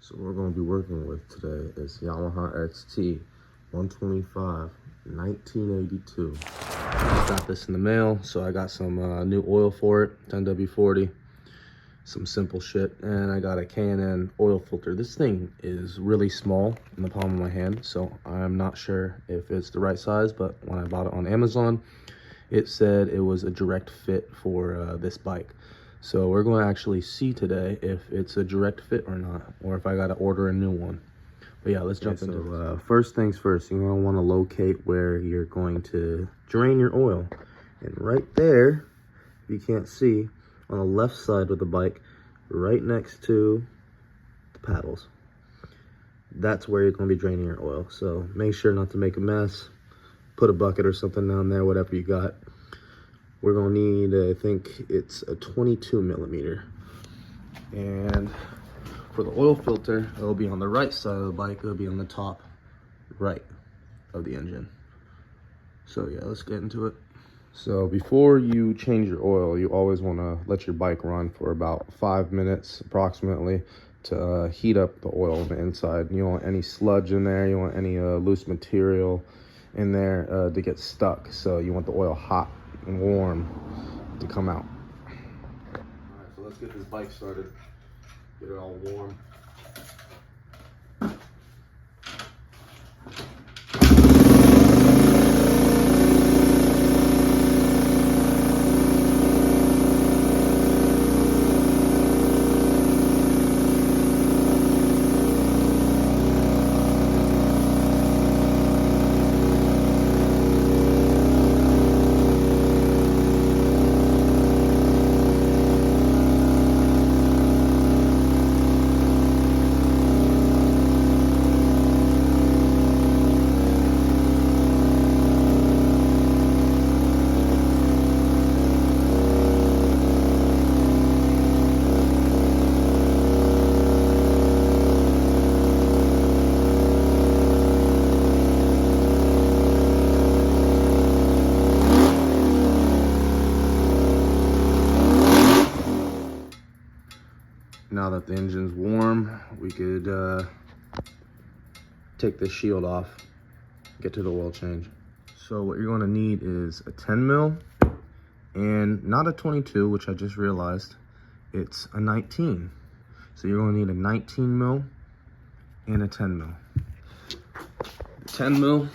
So what we're going to be working with today is Yamaha XT 125 1982. Got this in the mail, so I got some new oil for it, 10W40, some simple shit, and I got a K&N oil filter. This thing is really small in the palm of my hand, so I'm not sure if it's the right size, but when I bought it on Amazon, it said it was a direct fit for this bike. So we're going to actually see today if it's a direct fit or not, or if I got to order a new one. But yeah, let's jump into it. First things first, you're going to want to locate where you're going to drain your oil. And right there, if you can't see, on the left side of the bike, right next to the paddles, that's where you're going to be draining your oil. So make sure not to make a mess. Put a bucket or something down there, whatever you got. We're gonna need, I think it's a 22 millimeter. And for the oil filter, it'll be on the right side of the bike. It'll be on the top right of the engine. So yeah, let's get into it. So before you change your oil, you always wanna let your bike run for about 5 minutes approximately to heat up the oil on the inside. You don't want any sludge in there. You don't want any loose material in there to get stuck. So you want the oil hot and warm to come out. All right, so let's get this bike started. Get it all warm. Now that the engine's warm, we could take the shield off, get to the oil change. So what you're gonna need is a 10 mil and not a 22, which I just realized, it's a 19. So you're gonna need a 19 mil and a 10 mil. The 10 mil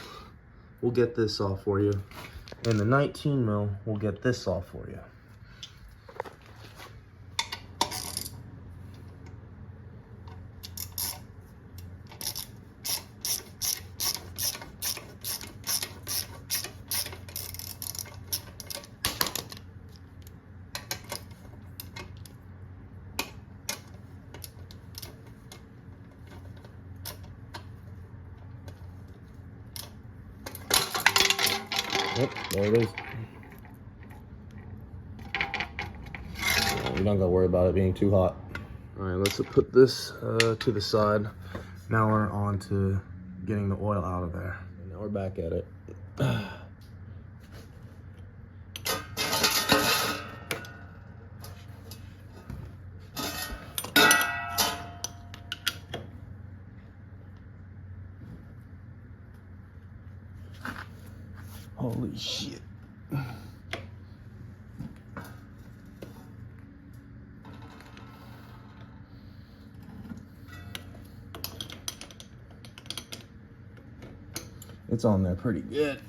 will get this off for you, and the 19 mil will get this off for you. Yep, there it is. You don't gotta worry about it being too hot. All right, let's put this to the side. Now we're on to getting the oil out of there. And now we're back at it. Holy shit. It's on there pretty good.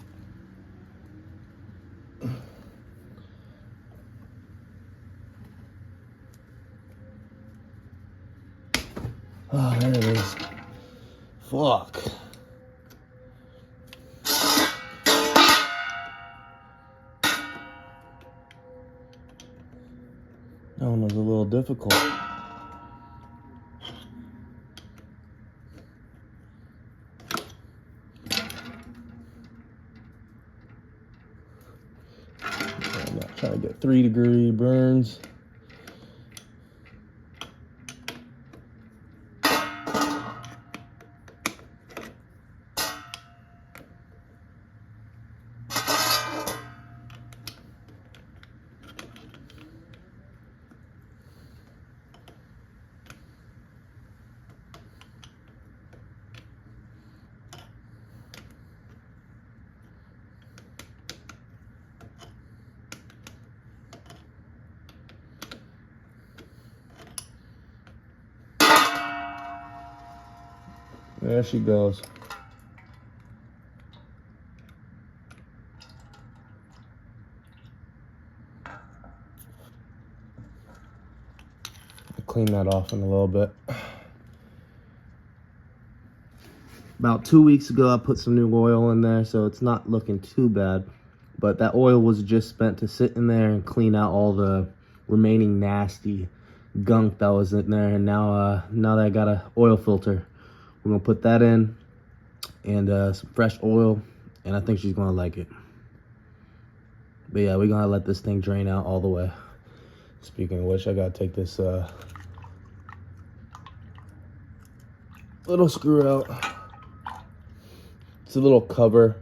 Oh, there it is. Fuck. That one was a little difficult. I'm not trying to get 3-degree burns. There she goes. I'll clean that off in a little bit. About 2 weeks ago, I put some new oil in there, so it's not looking too bad. But that oil was just spent to sit in there and clean out all the remaining nasty gunk that was in there. And now that I got a oil filter, we're gonna put that in and some fresh oil, and I think she's gonna like it. But yeah, we're gonna let this thing drain out all the way. Speaking of which, I gotta take this little screw out. It's a little cover,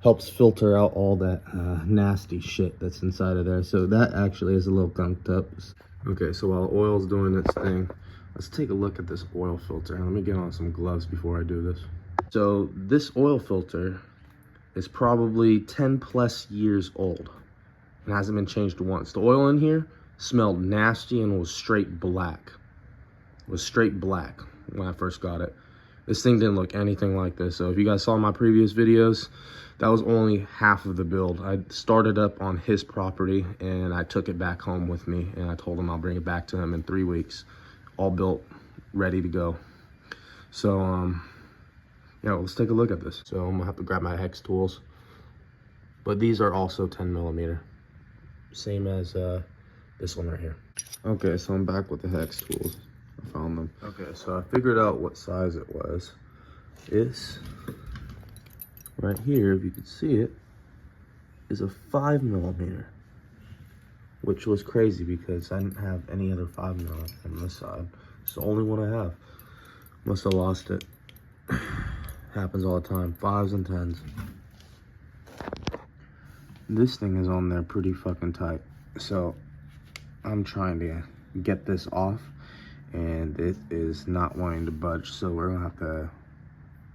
helps filter out all that nasty shit that's inside of there. So that actually is a little gunked up. Okay, so while the oil's doing its thing, let's take a look at this oil filter. Let me get on some gloves before I do this. So this oil filter is probably 10 plus years old. It hasn't been changed once. The oil in here smelled nasty and was straight black. It was straight black when I first got it. This thing didn't look anything like this. So if you guys saw my previous videos, that was only half of the build. I started up on his property and I took it back home with me, and I told him I'll bring it back to him in 3 weeks, all built, ready to go. So yeah, let's take a look at this. So I'm gonna have to grab my hex tools, but these are also 10 millimeter, same as this one right here. Okay, so I'm back with the hex tools. I found them. Okay, so I figured out what size it was. This right here, if you can see it, is a 5 millimeter, which was crazy because I didn't have any other 5 millimeter on this side. It's the only one I have. Must have lost it. Happens all the time. 5s and 10s. This thing is on there pretty fucking tight. So I'm trying to get this off, and it is not wanting to budge. So we're gonna have to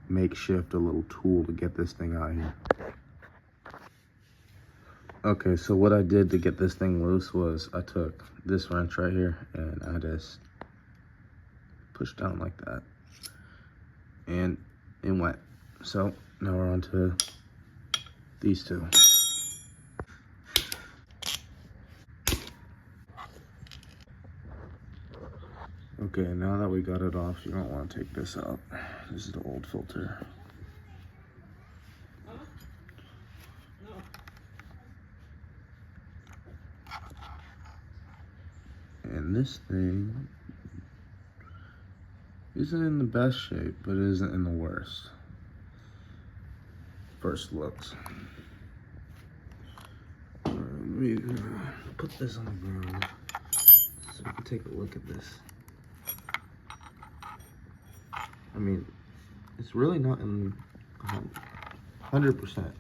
makeshift a little tool to get this thing out of here. Okay, so what I did to get this thing loose was I took this wrench right here and I just pushed down like that, and it went. So now we're on to these two. Okay, now that we got it off, you don't want to take this out. This is the old filter. And this thing isn't in the best shape, but it isn't in the worst. First looks. Let me put this on the ground so we can take a look at this. I mean, it's really not in 100%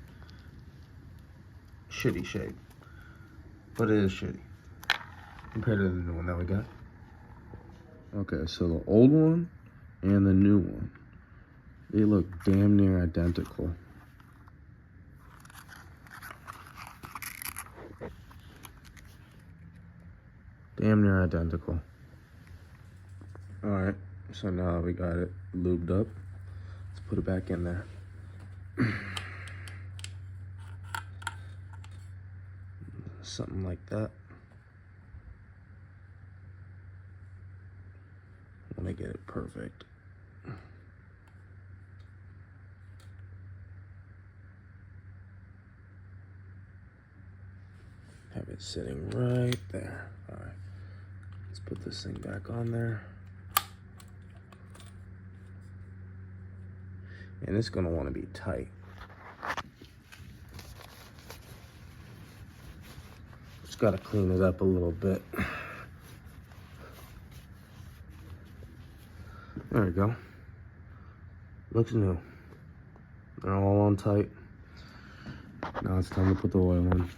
shitty shape, but it is shitty compared to the new one that we got. Okay, so the old one and the new one, they look damn near identical. Damn near identical. All right, so now we got it lubed up. Let's put it back in there. Something like that. I want to get it perfect. Have it sitting right there. All right, let's put this thing back on there. And it's gonna want to be tight. Just gotta clean it up a little bit. There we go. Looks new. They're all on tight. Now it's time to put the oil in.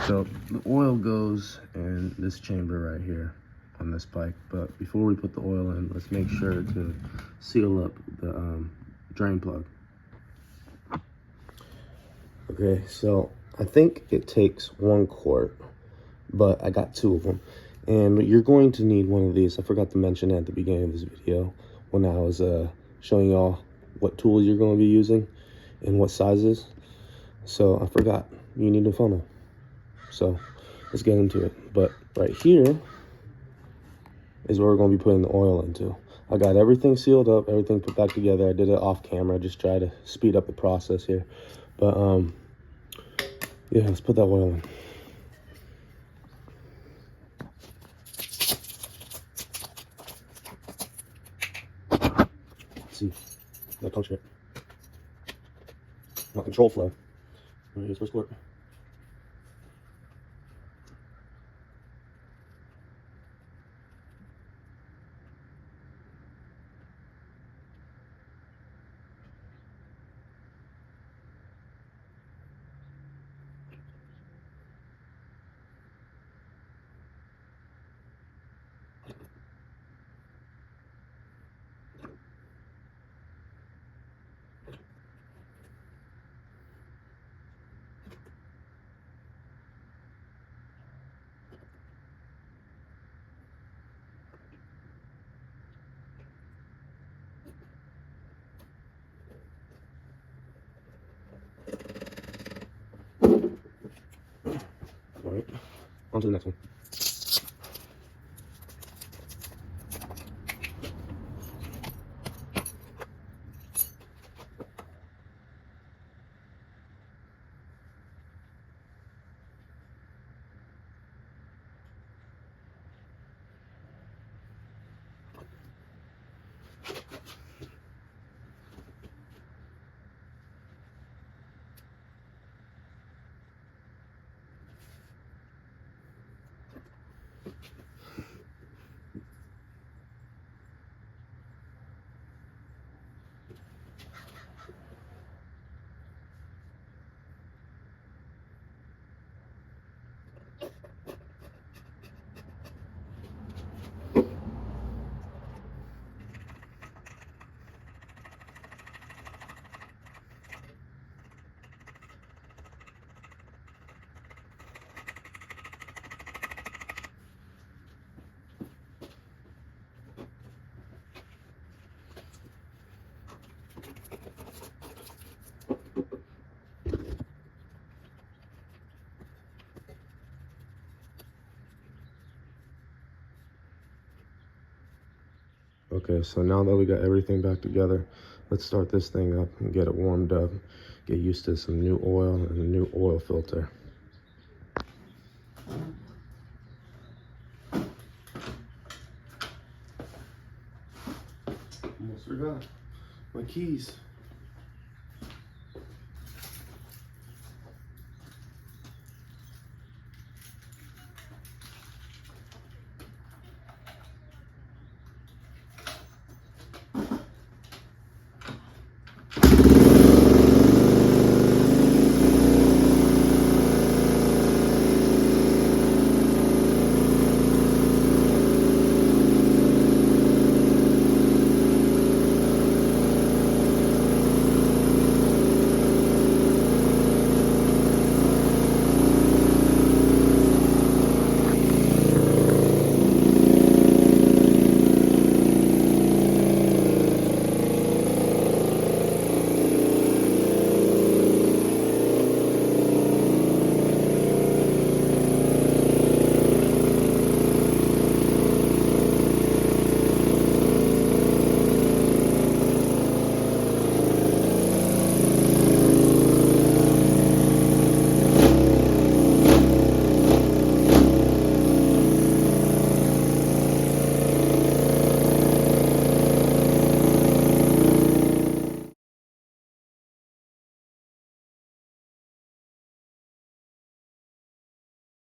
So the oil goes in this chamber right here on this bike. But before we put the oil in, let's make sure to seal up the drain plug. Okay, so I think it takes 1 quart, but I got 2 of them. And you're going to need one of these. I forgot to mention at the beginning of this video when I was showing y'all what tools you're going to be using and what sizes. So I forgot, you need a funnel. So let's get into it. But right here is where we're going to be putting the oil into. I got everything sealed up, everything put back together. I did it off camera, just try to speed up the process here. But yeah, let's put that oil in. Let's see, that don't shit. Not control flow. Here's my squirt. All right, on to the next one. Okay, so now that we got everything back together, let's start this thing up and get it warmed up, get used to some new oil and a new oil filter. Almost forgot my keys.